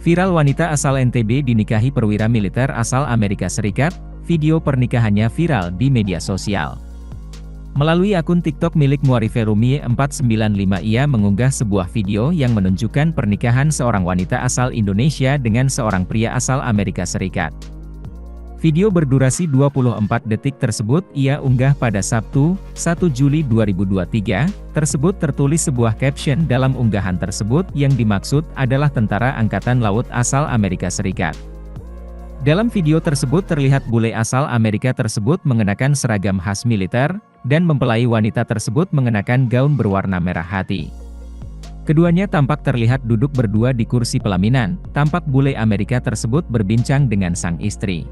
Viral wanita asal NTB dinikahi perwira militer asal Amerika Serikat, video pernikahannya viral di media sosial. Melalui akun TikTok milik Muariferumi 495 ia mengunggah sebuah video yang menunjukkan pernikahan seorang wanita asal Indonesia dengan seorang pria asal Amerika Serikat. Video berdurasi 24 detik tersebut ia unggah pada Sabtu, 1 Juli 2023, tersebut tertulis sebuah caption dalam unggahan tersebut yang dimaksud adalah tentara angkatan laut asal Amerika Serikat. Dalam video tersebut terlihat bule asal Amerika tersebut mengenakan seragam khas militer, dan mempelai wanita tersebut mengenakan gaun berwarna merah hati. Keduanya tampak terlihat duduk berdua di kursi pelaminan, tampak bule Amerika tersebut berbincang dengan sang istri.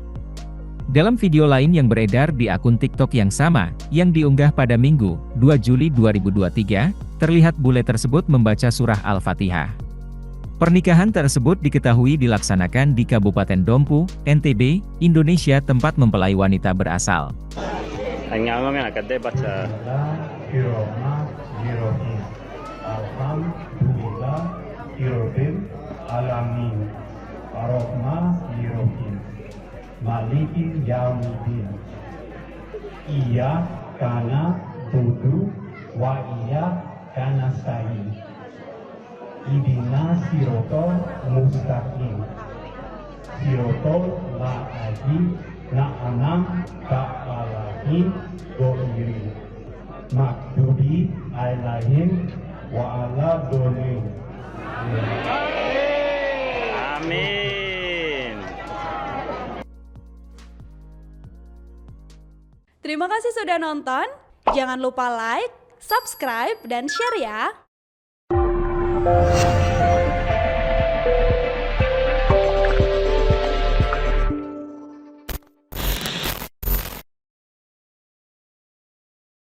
Dalam video lain yang beredar di akun TikTok yang sama, yang diunggah pada Minggu, 2 Juli 2023, terlihat bule tersebut membaca surah Al-Fatihah. Pernikahan tersebut diketahui dilaksanakan di Kabupaten Dompu, NTB, Indonesia tempat mempelai wanita berasal. Malikin Yaumiddin. Iya kana budu wa iya kana sa'i. Idina sirotol mustaqim. Sirotol la'adi na'anam ka'alahi go'iri. Makdubi ailahim wa ala dolim. Amin. Terima kasih sudah nonton, jangan lupa like, subscribe, dan share ya!